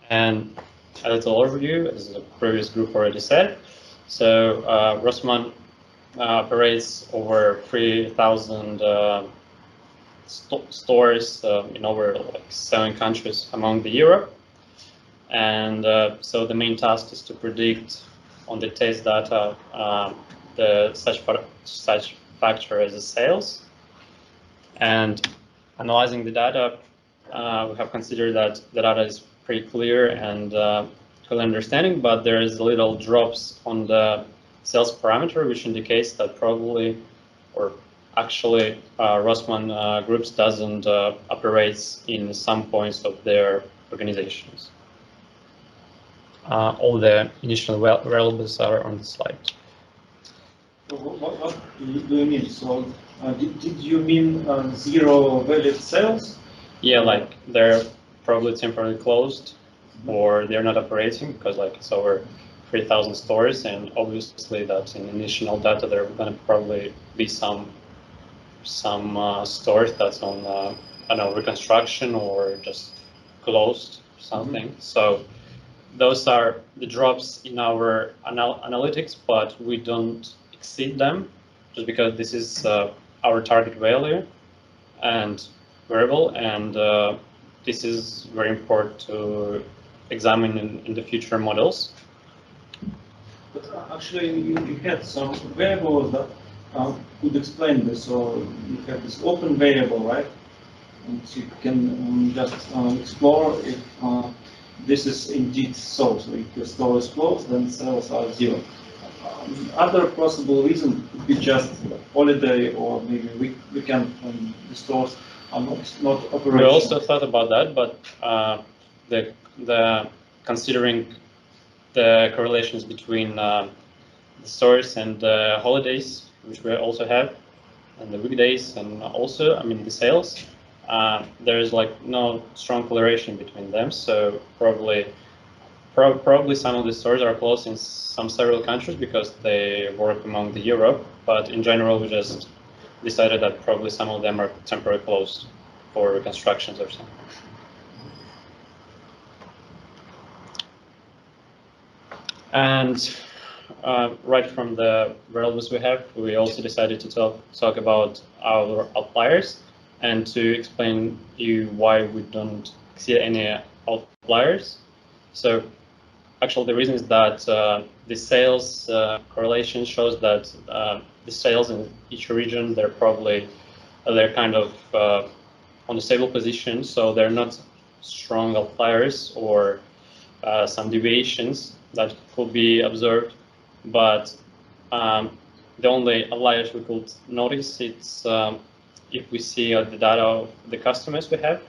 And a little overview, as the previous group already said. So Rossmann operates over 3,000 stores in over like 7 countries among the Europe. And so the main task is to predict on the test data the such factor as the sales. And analyzing the data, we have considered that the data is pretty clear and clear understanding, but there is little drops on the sales parameter, which indicates that probably, or actually, Rossmann Groups doesn't operate in some points of their organizations. All the initial variables are on the slide. What do you mean? So, did you mean zero valid sales? Yeah, like they're probably temporarily closed, or they're not operating because like it's over 3,000 stores, and obviously that in initial data there are going to probably be some stores that's on I don't know, reconstruction or just closed something. Mm-hmm. So those are the drops in our analytics, but we don't exceed them just because this is our target value and variable, and this is very important to examine in the future models. But actually, you had some variables that could explain this. So you have this open variable, right? And you can just explore if this is indeed so. So if the store is closed, then sales are zero. Other possible reason could be just holiday or maybe weekend when the stores are not operating. We also thought about that, but the considering the correlations between the stores and the holidays, which we also have, and the weekdays, and also, I mean, the sales, there is like no strong correlation between them. So probably some of the stores are closed in several countries because they work among the Europe. But in general, we just decided that probably some of them are temporarily closed for reconstructions or something. And right from the variables we have, we also decided to talk about our outliers and to explain you why we don't see any outliers. So actually the reason is that the sales correlation shows that the sales in each region, they're kind of on a stable position, so they're not strong outliers or some deviations that could be observed, but the only outliers we could notice it's if we see the data of the customers we have,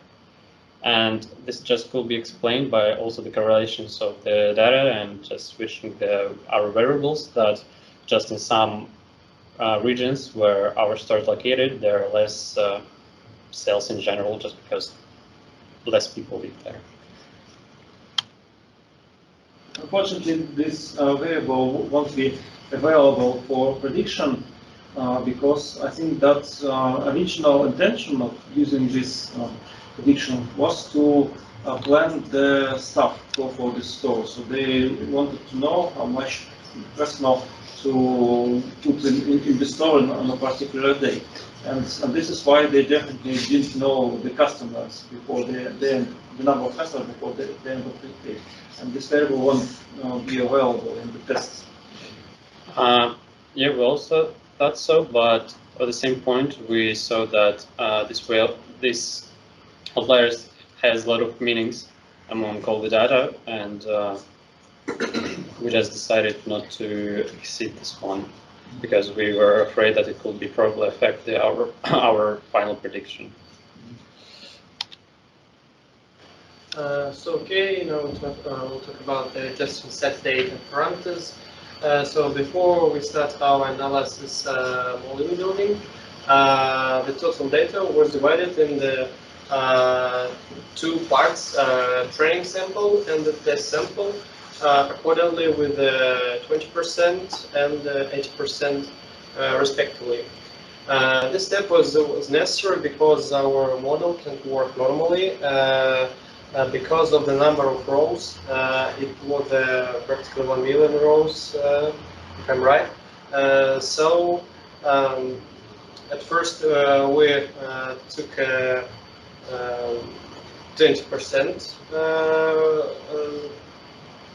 and this just could be explained by also the correlations of the data and just switching our variables that just in some regions where our store is located, there are less sales in general just because less people live there. Unfortunately, this variable won't be available for prediction because I think that original intention of using this prediction was to plan the staff for the store. So they wanted to know how much personnel to put in the store on a particular day. And this is why they definitely didn't know the customers before the number of customers before the end of the day. And this variable won't be available in the tests. Yeah, we also thought so, but at the same point, we saw that this outliers has a lot of meanings among all the data, and we just decided not to exceed this one because we were afraid that it could be probably affect our final prediction. Okay, now we'll talk about the testing set data parameters. So before we start our analysis modeling building, the total data was divided in the 2 parts, training sample and the test sample, accordingly with 20% and 80% respectively. This step was necessary because our model can't work normally. Because of the number of rows, it was practically 1 million rows, if I'm right. So at first we took 20%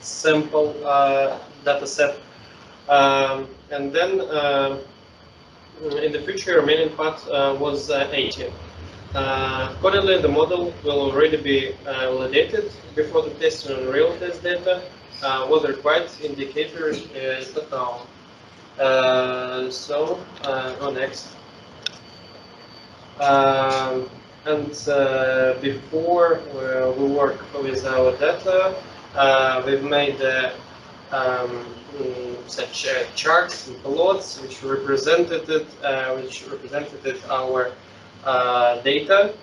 sample data set, and then in the future remaining part was 80. Accordingly, the model will already be validated before the testing on real test data. What the required indicator is not known. So go next. And before we work with our data, we've made such charts and plots which represented our data,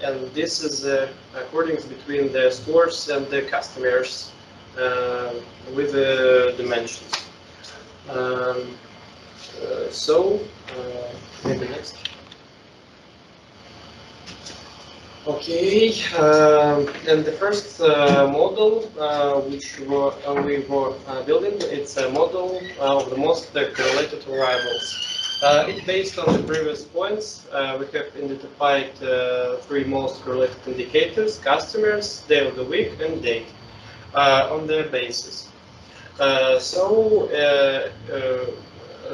and this is accordance between the stores and the customers with the dimensions. So maybe next. Okay, and the first model which we were building, it's a model of the most correlated variables. It's based on the previous points. We have identified 3 most correlated indicators: customers, day of the week, and date, on their basis.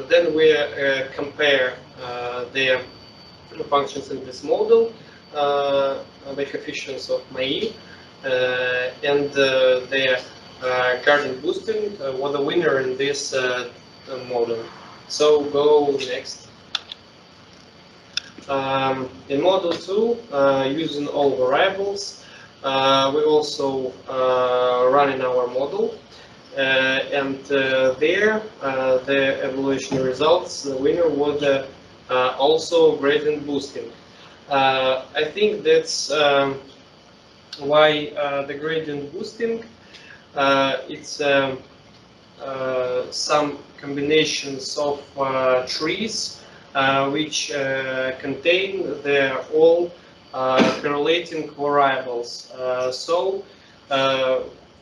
Then we compare their functions in this model, the coefficients of MAE, and their gradient boosting was the winner in this model. So go next. In model 2, using all variables, we also running our model, and there the evaluation results, the winner was also gradient boosting. I think that's why the gradient boosting, it's some combinations of trees which contain their all correlating variables.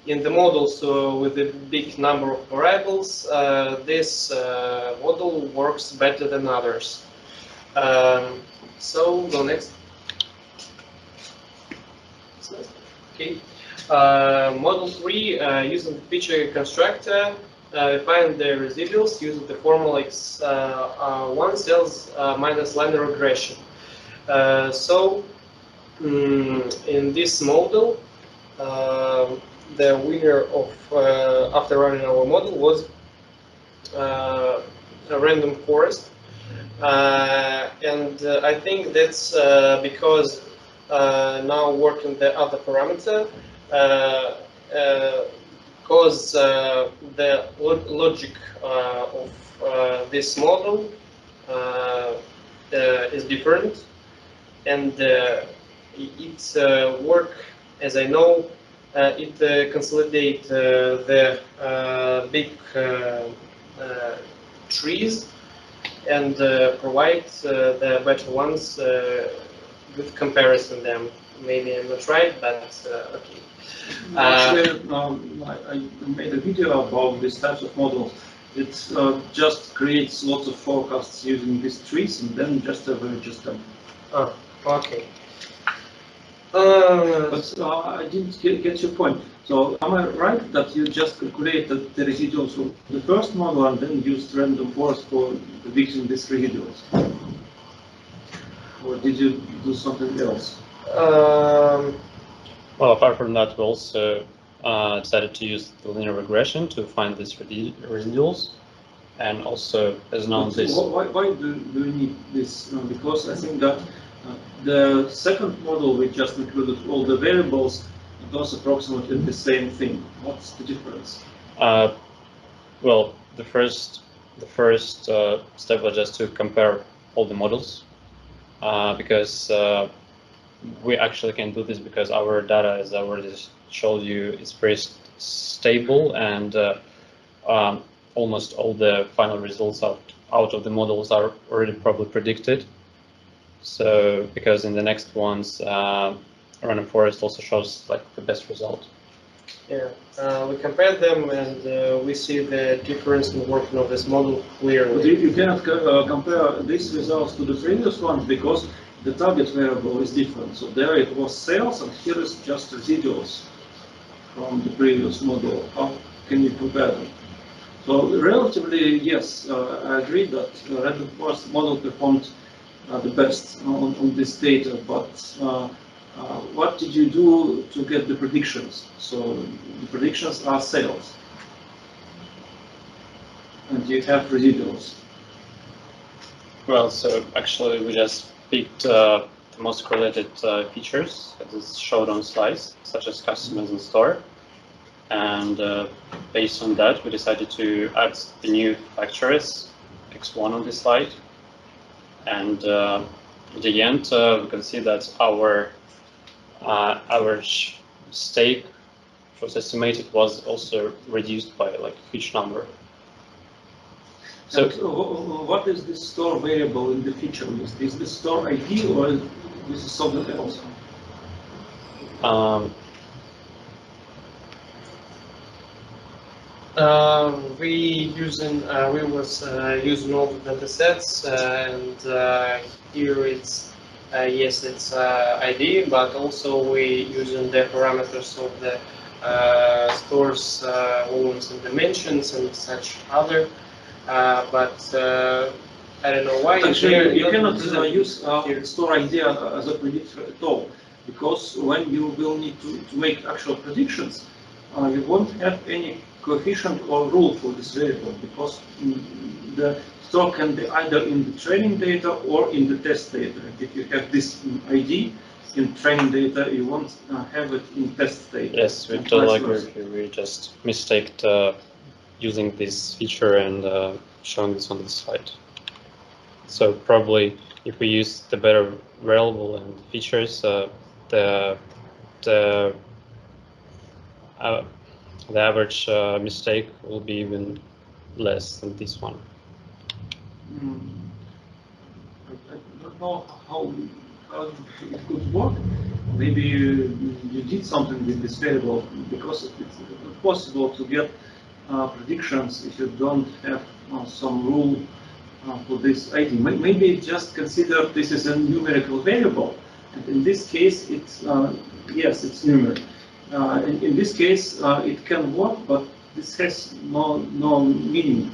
In the models with a big number of variables, this model works better than others. So go next. Okay. Model 3, using the feature constructor, we find the residuals using the formula x1 cells minus linear regression. In this model, the winner of after running our model was a random forest, and I think that's because now working the other parameter, because the logic of this model is different, and its work, as I know, it consolidates the big trees and provides the better ones with comparison them. Maybe I'm not right, but okay. Actually, I made a video about this type of model. It just creates lots of forecasts using these trees and then just averages them. Oh, okay. But I didn't get your point. So am I right that you just calculated the residuals of the first model and then used random forest for predicting these residuals? Or did you do something else? Well, apart from that, we also decided to use the linear regression to find these residuals, and also, as known, this. Why do you need this? Because I think that the second model, we just included all the variables, it does approximately the same thing. What's the difference? Well, the first step was just to compare all the models, because we actually can do this because our data, as I already showed you, is very stable, and almost all the final results out of the models are already probably predicted. So because in the next ones, random forest also shows like the best result. Yeah, we compared them and we see the difference in working of this model But clearly. you cannot compare these results to the previous ones because the target variable is different. So there it was sales, and here is just residuals from the previous model. How can you compare them? So relatively, yes, I agree that random forest model performed the best on this data, but what did you do to get the predictions? So the predictions are sales, and you have residuals. Well, so actually we just picked the most correlated features that is showed on slides, such as customers and store. And based on that, we decided to add the new factors, X1 on this slide. And at the end, we can see that our average stake, which was estimated, was also reduced by like a huge number. So what is this store variable in the feature list? Is this store ID or this is something else? We was using all the data sets, and here it's yes, it's ID, but also we using the parameters of the stores, volumes and dimensions and such other. But I don't know why. Actually, you cannot use store idea as a predictor at all, because when you will need to make actual predictions, you won't have any coefficient or rule for this variable, because the store can be either in the training data or in the test data. If you have this ID in training data, you won't have it in test data. Yes, we totally agree. We just mistaked using this feature and showing this on the slide. So probably if we use the better variable and features, the average mistake will be even less than this one. I don't know how it could work. Maybe you did something with this variable, because it's not possible to get predictions if you don't have some rule for this ID. Maybe just consider this is a numerical variable, and in this case, it's yes, it's numeric. In this case, it can work, but this has no meaning,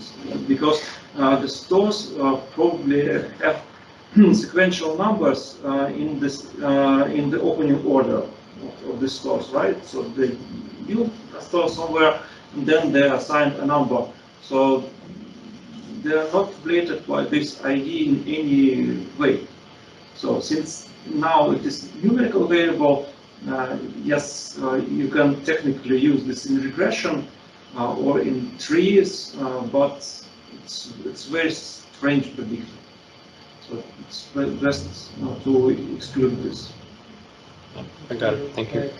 because the stores probably have sequential numbers in the opening order of the stores, right? So they build a store somewhere, and then they assign a number. So they are not related by this ID in any way. So since now it is numerical variable, yes, you can technically use this in regression or in trees, but it's very strange predictor. So it's best to exclude this. I got it. Thank you.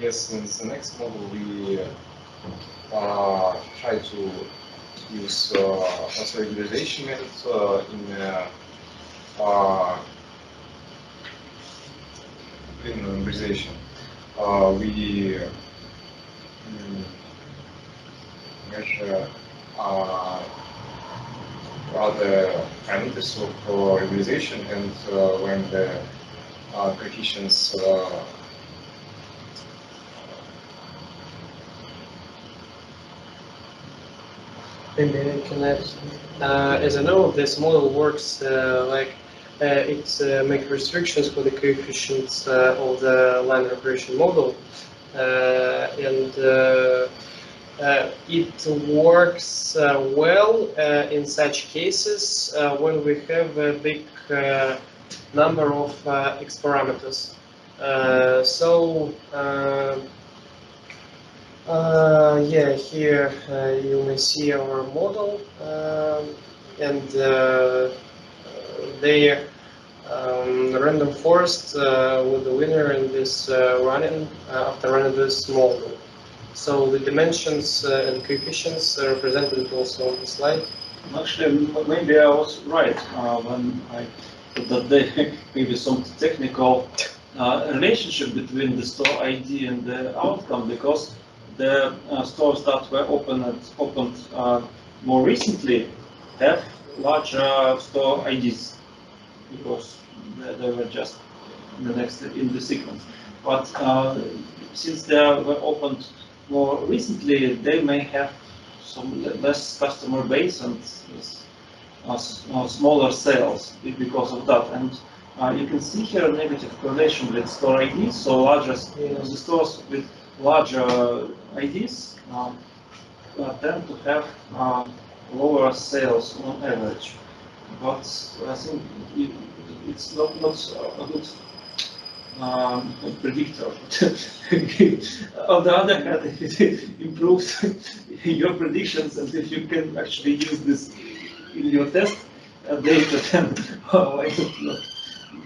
Yes, in the next model we try to use also regularization method in regularization. We measure the parameters of regularization, and when the coefficients Maybe I can add. As I know, this model works like it makes restrictions for the coefficients of the line regression model, and it works well in such cases when we have a big number of X parameters. Yeah, here you may see our model, and the random forest with the winner in this running after running this model. So the dimensions and coefficients are represented also on the slide. Actually, maybe I was right when I thought that there may be some technical relationship between the store ID and the outcome, because the stores that were opened more recently have larger store IDs, because they were just the next in the sequence. But since they were opened more recently, they may have some less customer base and smaller sales because of that. And you can see here a negative correlation with store IDs. So larger the stores with larger IDs tend to have lower sales on average. But I think it's not a good predictor. On the other hand, if it improves your predictions, and if you can actually use this in your test data, then why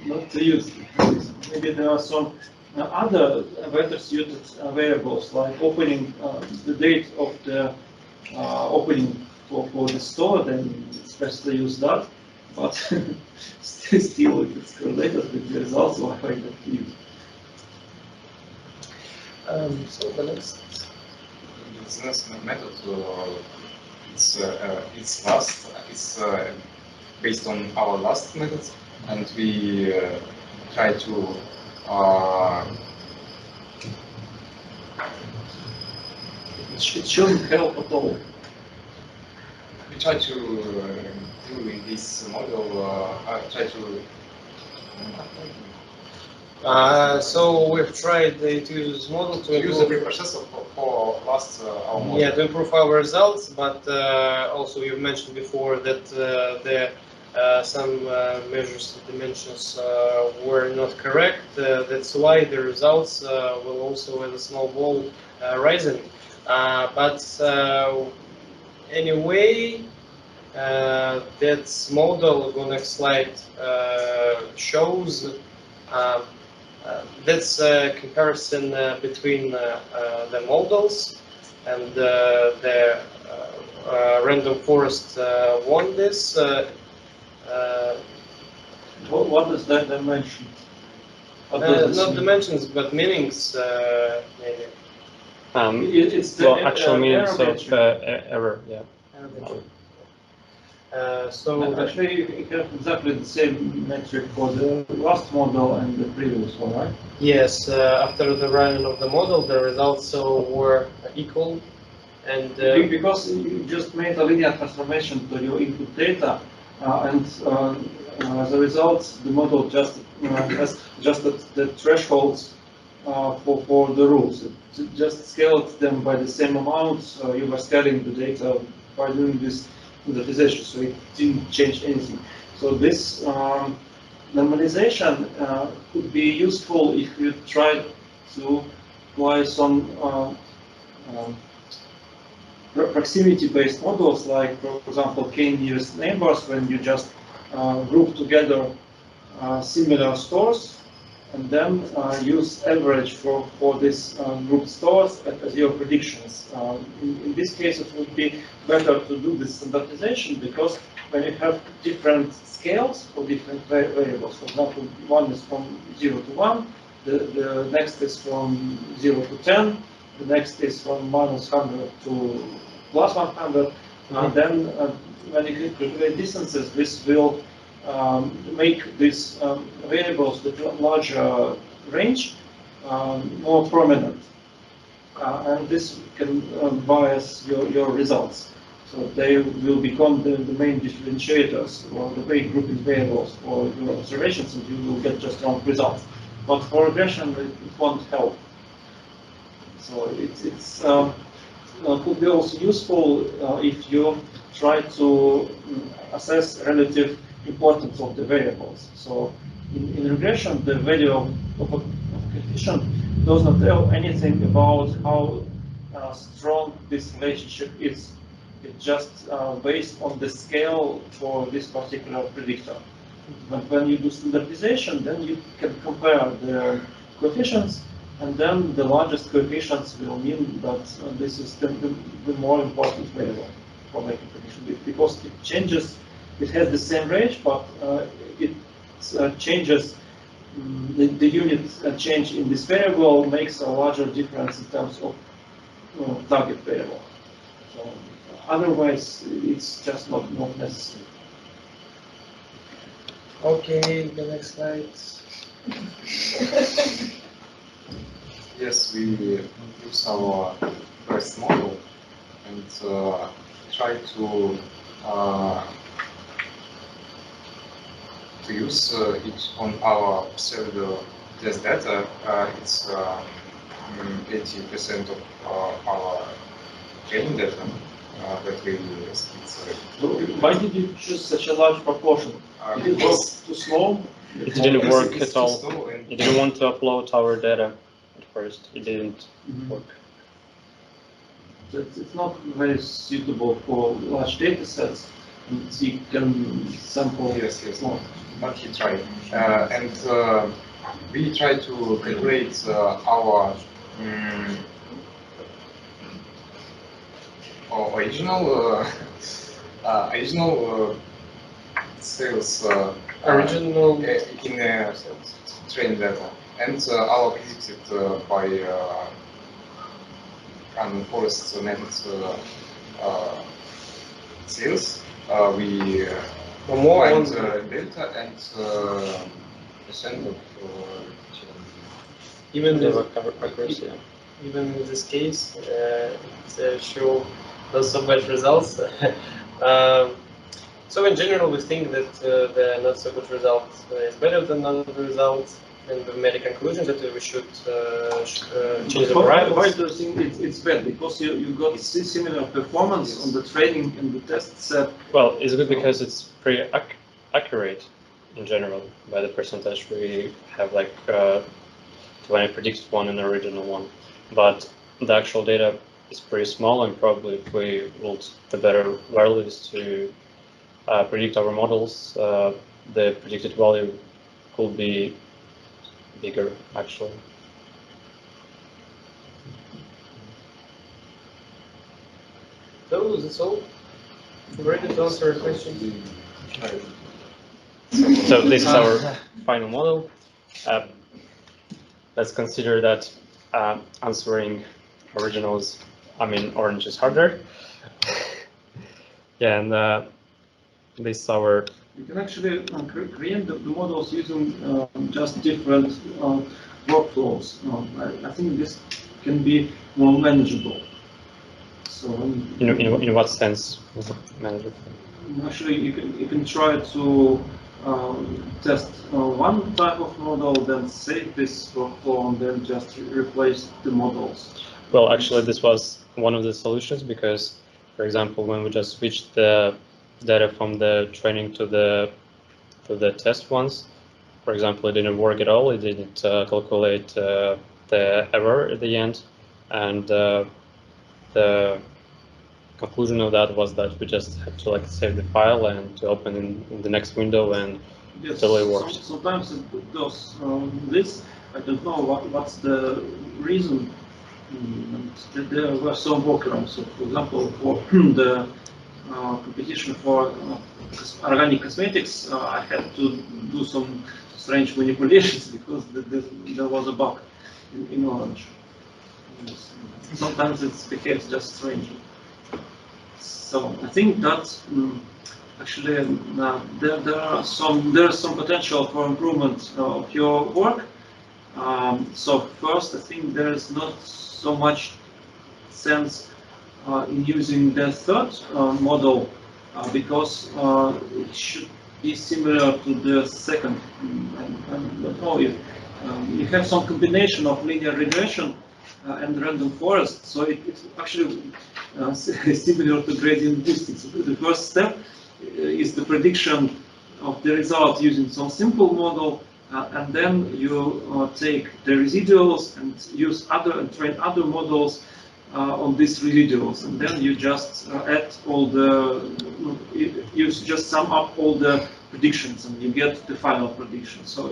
not to use it? Maybe there are some other better suited variables, like opening the date of the opening for the store, then it's best to use that. But still, if it's correlated with the results, why not use? So the next. Business method, it's based on our last methods, and we try to It shouldn't help at all. we try to do in this model. Try to So we've tried to use this model to use the improve, preprocessor for last our model. yeah, to improve our results, but also you mentioned before that some measures of dimensions were not correct. That's why the results will also, as a small ball, rising. But anyway, that model on next slide shows that's a comparison between the models, and the random forest won this. What does that dimension? What does Not it mean? dimensions, but meanings, maybe. It's the Actual means of average. error, yeah. So Actually, you have exactly the same metric for the last model and the previous one, right? yes, after the running of the model, the results were equal, and Because you just made a linear transformation to your input data, and as a result, the model just has adjusted the thresholds for the rules. It just scaled them by the same amount. So you were scaling the data by doing this standardization, so it didn't change anything. So this normalization could be useful if you try to apply some proximity-based models, like, for example, k-nearest neighbors, when you just group together similar stores and then use average for these grouped stores as your predictions. In this case, it would be better to do this standardization, because when you have different scales for different variables, for example, one is from 0 to 1, the next is from 0 to 10, the next is from -100 to +100, and then when you calculate distances, this will make these variables with larger range more prominent. And this can bias your results. So they will become the main differentiators, or the main grouping variables for your observations, and you will get just wrong results. But for regression, it won't help. So it's could be also useful if you try to assess relative importance of the variables. So in regression, the value of a coefficient does not tell anything about how strong this relationship is. It's just based on the scale for this particular predictor. But when you do standardization, then you can compare the coefficients and then the largest coefficients will mean that this is the more important variable for making prediction, because it changes. It has the same range, but it changes. The unit change in this variable makes a larger difference in terms of target variable. So otherwise, it's just not necessary. Okay, the next slide. Yes, we use our first model and try to use it on our pseudo test data. It's 80% of our training data that we use. So why did you choose such a large proportion? Did it work too slow? It didn't work it's at all. too slow and It didn't want to upload our data at first. It didn't work. So it's not very suitable for large data sets. And you can sample yes, more. but he tried. And we try to calculate our original sales Original in training data, and our predicted by random forest methods sales. We more find on delta and percent of even The the, accuracy. even in this case, it show lots of bad results. So in general, we think that the not so good result is better than none result, and we made a conclusion that we should change the Why variables. do you think it's bad? Because you got similar performance on the training and the test set. Well, it's good because it's pretty accurate in general by the percentage. We have like 20 predicted one and original one, but the actual data is pretty small, and probably if we would the better values to predict our models, the predicted value could be bigger actually. So that's all. Ready to answer your questions? So this is our final model. Let's consider that answering originals, orange is harder. Yeah, and this is our. You can actually create the models using just different workflows. I think this can be more manageable. So In what sense manageable? actually, you can try to test one type of model, then save this workflow, and then just replace the models. Well, actually, this was one of the solutions because, for example, when we just switched the data from the training to the test ones, for example, it didn't work at all. It didn't calculate the error at the end, and the conclusion of that was that we just had to save the file and to open in the next window, and yes, until it works. Sometimes it does this. I don't know what's the reason. There were some workarounds. So, for example, for the competition for organic cosmetics, I had to do some strange manipulations because there was a bug in Orange. Sometimes it behaves just strangely. So I think that actually there's some potential for improvement of your work. So first, I think there is not so much sense in using the third model because it should be similar to the second. I don't know if you have some combination of linear regression and random forest, so it's actually similar to gradient distance. The first step is the prediction of the result using some simple model, and then you take the residuals and use and train other models on these residuals, and then you just add all you just sum up all the predictions, and you get the final prediction. So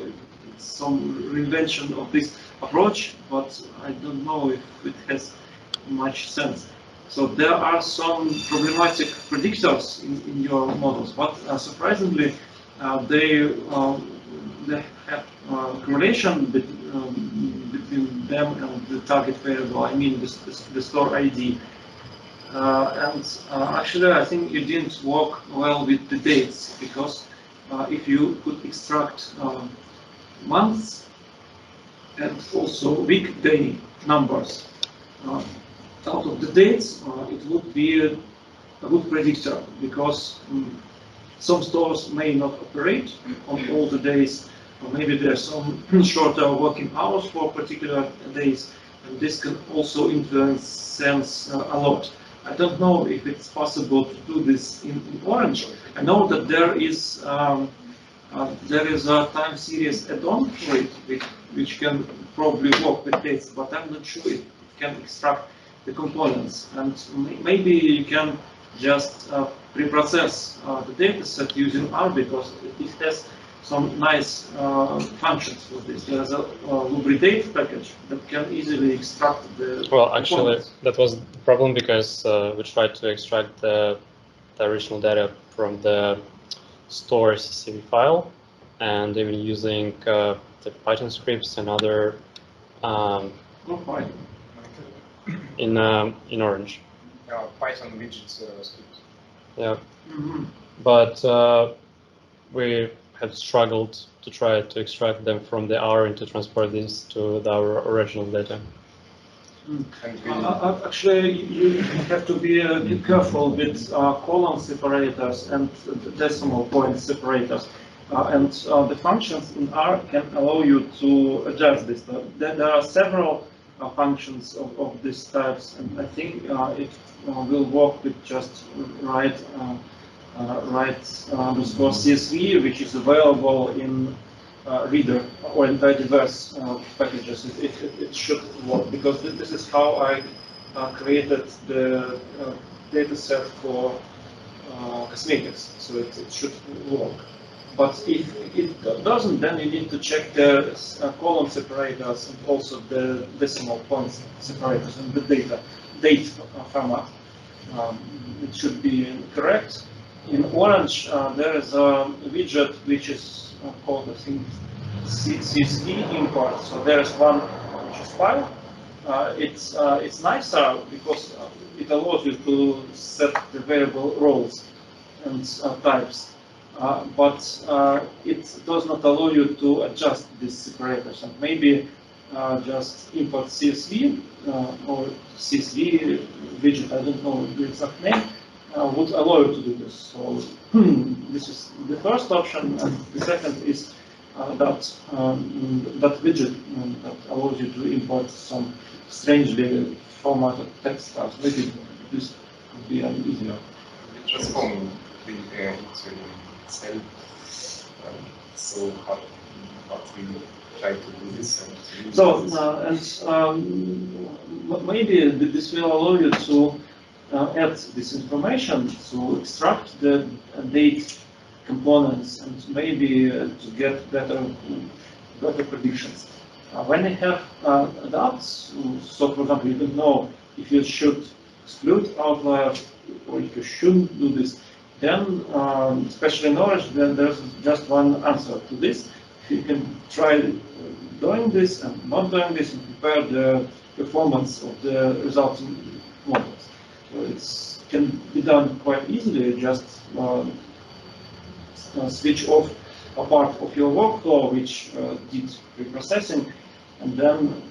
it's some reinvention of this approach, but I don't know if it has much sense. So there are some problematic predictors in your models, but surprisingly, they have correlation between them and the target variable. I mean, the store ID. And actually, I think you didn't work well with the dates, because if you could extract months and also weekday numbers out of the dates, it would be a good predictor, because some stores may not operate on all the days, or maybe there are some shorter working hours for particular days, and this can also influence sales a lot. I don't know if it's possible to do this in Orange. I know that there is a time series add-on for it, which can probably work with dates, but I'm not sure if it can extract the components. And maybe you can just pre-process the data set using R, because it has some nice functions for this. There's a lubricate package that can easily extract the Well, actually, components. that was the problem, because we tried to extract the original data from the store CSV file, and even using the Python scripts and other Oh, fine. in Orange. Python widgets script. Yeah, Mhm. but we have struggled to try to extract them from the R and to transport this to our original data. And we, Actually, you have to be careful with column separators and decimal point separators. The functions in R can allow you to adjust this. There are several functions of these types, and I think it will work with just write underscore CSV, which is available in Reader or in very diverse packages. It should work, because this is how I created the data set for cosmetics, so it should work. But if it doesn't, then you need to check the column separators and also the decimal points separators and the date format. It should be correct. In Orange, there is a widget which is called, I think, CSV import. So there is one which is file. It's nicer because it allows you to set the variable roles and types. But it does not allow you to adjust these separators. And maybe just import CSV or CSV widget, I don't know the exact name, would allow you to do this. So this is the first option, and the second is that widget that allows you to import some strangely formatted text files. Maybe this could be an easier. transform into Excel. So how we try to do this? And So maybe this will allow you to add this information to extract the date components and maybe to get better predictions. When you have that, so for example, you don't know if you should exclude outliers or if you shouldn't do this, then especially in Orange, then there's just one answer to this. You can try doing this and not doing this and compare the performance of the resulting models. So it can be done quite easily. Just switch off a part of your workflow which did preprocessing, and then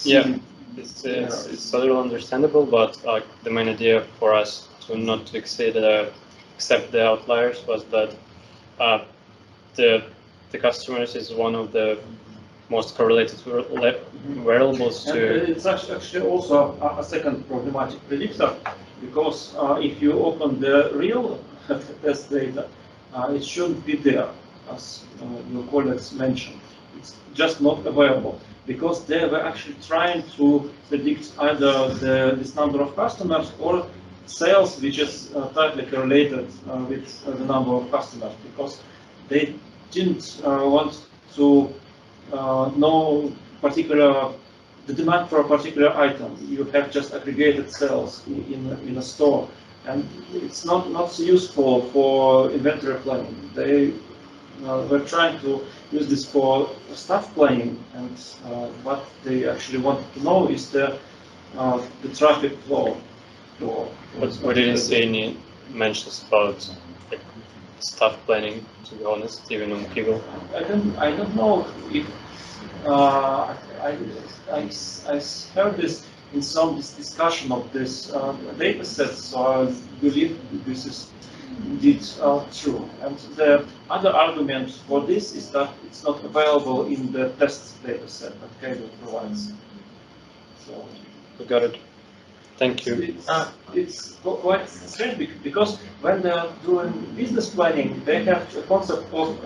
yeah, it's a little understandable, but the main idea for us to not to accept the outliers was that the customers is one of the most correlated variables and to. it's actually also a second problematic predictor, because if you open the real test data, it shouldn't be there, as your colleagues mentioned. It's just not available, because they were actually trying to predict either this number of customers or sales, which is tightly correlated with the number of customers, because they didn't want to no particular the demand for a particular item. You have just aggregated sales in a store, and it's not so useful for inventory planning. They were trying to use this for staff planning, and what they actually wanted to know is the traffic flow. But we didn't see any mentions about like, staff planning, to be honest, even on Google. I don't know if I heard this in some discussion of this data set, so I believe this is indeed true. And the other argument for this is that it's not available in the test data set that Kaggle provides. So We got it. Thank you. it's quite strange because when they're doing business planning, they have a concept of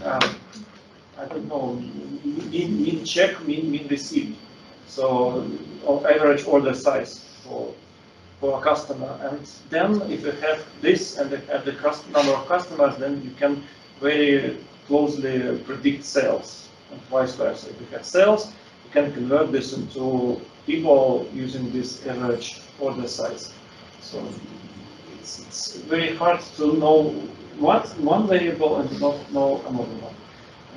I don't know, mean check, mean receipt. So, of average order size for a customer. And then if you have this and have the number of customers, then you can very closely predict sales and vice versa. If you have sales, you can convert this into people using this average order size. So it's very hard to know one variable and not know another one.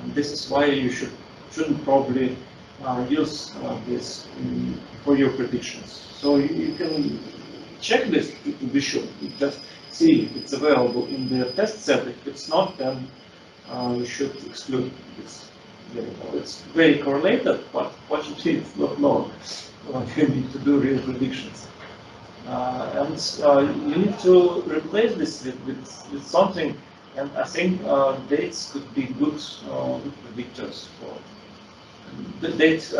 And this is why you shouldn't probably use this for your predictions. So you can check this to be sure. You just see if it's available in the test set. If it's not, then you should exclude this variable. It's very correlated, but fortunately it's not known. You need to do real predictions. And you need to replace this with something. And I think dates could be good predictors for the date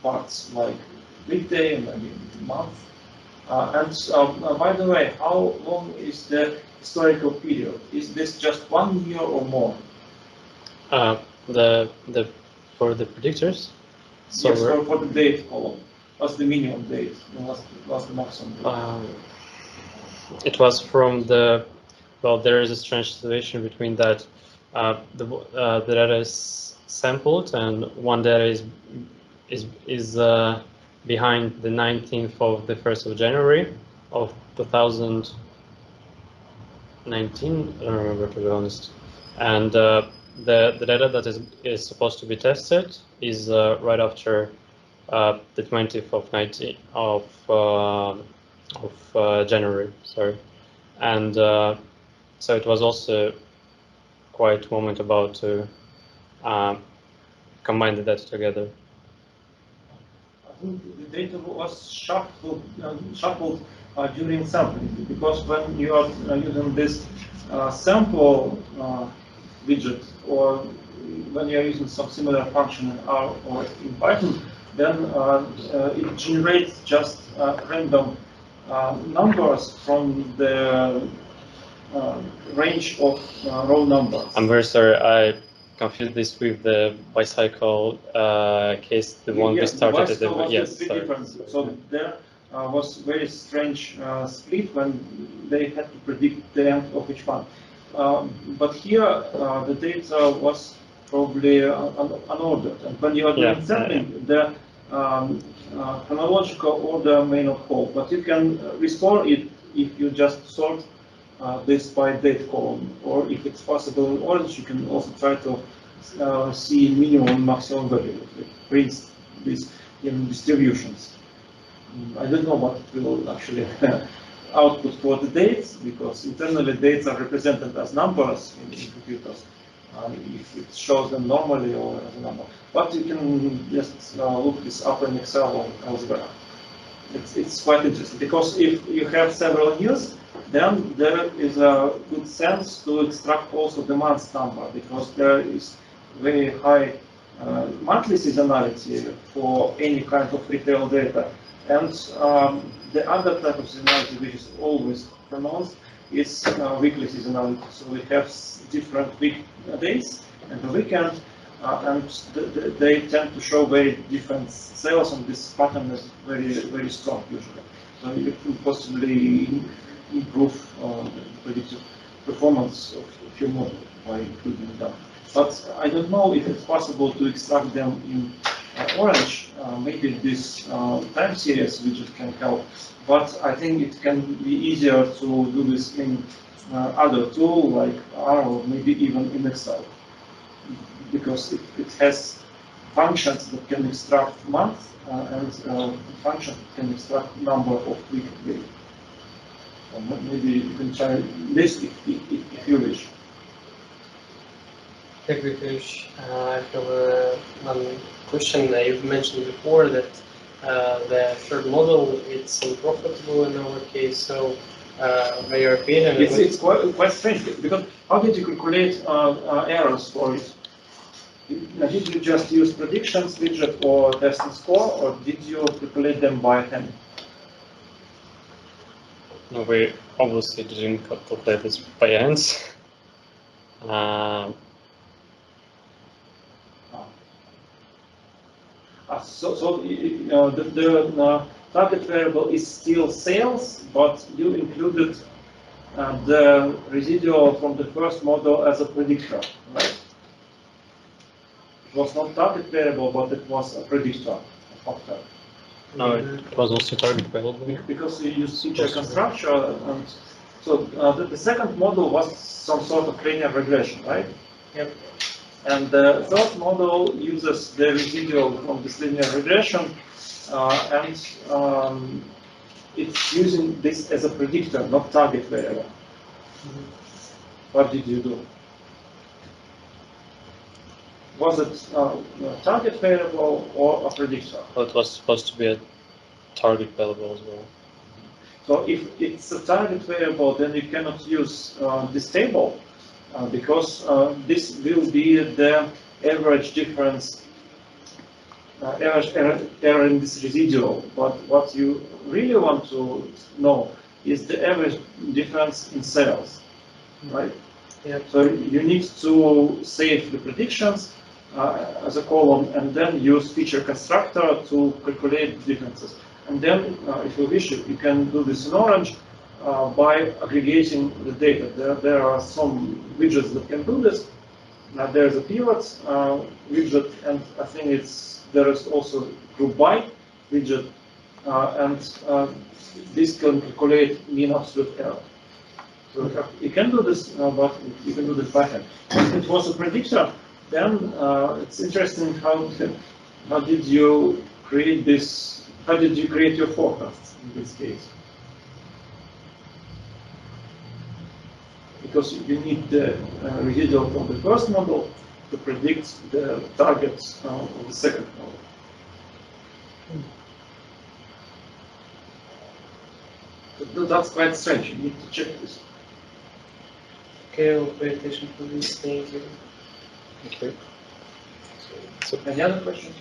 parts like weekday and maybe month. And by the way, how long is the historical period? Is this just 1 year or more? For the predictors. So yes, for the date column. What's the minimum date? What's the maximum date? It was from the. Well, there is a strange situation between that. The data is sampled, and one data is behind the 19th of the 1st of January of 2019. I don't remember, to be honest. And the data that is supposed to be tested is right after the 20th of January. Sorry, and. So it was also quite a moment about to combine the data together. I think the data was shuffled during sampling, because when you are using this sample widget, or when you are using some similar function in R or in Python, then it generates just random numbers from the range of row numbers. I'm very sorry, I confused this with the bicycle case, the one we started at the yes. So there was very strange split when they had to predict the end of each one. But here the data was probably unordered, and when you are doing sampling, the chronological order may not hold, but you can restore it if you just sort this by date column, or if it's possible in orange, you can also try to see minimum and maximum value. It prints this in distributions. I don't know what it will actually output for the dates, because internally dates are represented as numbers in computers, if it shows them normally or as a number. But you can just look this up in Excel or elsewhere. It's quite interesting, because if you have several years, then there is a good sense to extract also the month number, because there is very high monthly seasonality for any kind of retail data. And the other type of seasonality, which is always pronounced, is weekly seasonality. So we have different weekdays and the weekend, and they tend to show very different sales, and this pattern is very strong usually. So you can possibly improve the predictive performance of your model by including that. But I don't know if it's possible to extract them in Orange. Maybe this time series widget can help. But I think it can be easier to do this in other tool like R or maybe even in Excel, because it has functions that can extract month and function can extract number of week days. Maybe you can try this if you wish. Thank you, Krish. I have one question. You've mentioned before that the third model it's unprofitable in our case. So, by your opinion, It's quite strange because how did you calculate errors for it? Did you just use predictions widget or test and score, or did you calculate them by hand? No, we obviously didn't calculate this by hands. So the target variable is still sales, but you included the residual from the first model as a predictor, right? It was not target variable, but it was a predictor, a factor. No, it was also target variable. Because you use feature construction, and so the second model was some sort of linear regression, right? Yep. And the third model uses the residual from this linear regression, and it's using this as a predictor, not target variable. What did you do? Was it a target variable or a predictor? Well, it was supposed to be a target variable as well. So if it's a target variable, then you cannot use this table because this will be the average difference, average error in this residual. But what you really want to know is the average difference in sales, right? Yep. So you need to save the predictions as a column and then use feature constructor to calculate the differences. And then, if you wish, you can do this in Orange by aggregating the data. There are some widgets that can do this. There's a pivot widget, and I think there is also group by widget, and this can calculate mean absolute error. So you can do this, but you can do this by hand. If it was a predictor, then it's interesting how did you create this? How did you create your forecasts in this case? Because you need the residual from the first model to predict the targets of the second model. So that's quite strange. You need to check this. Okay, we'll pay attention to this. Thank you. Okay. So any other questions?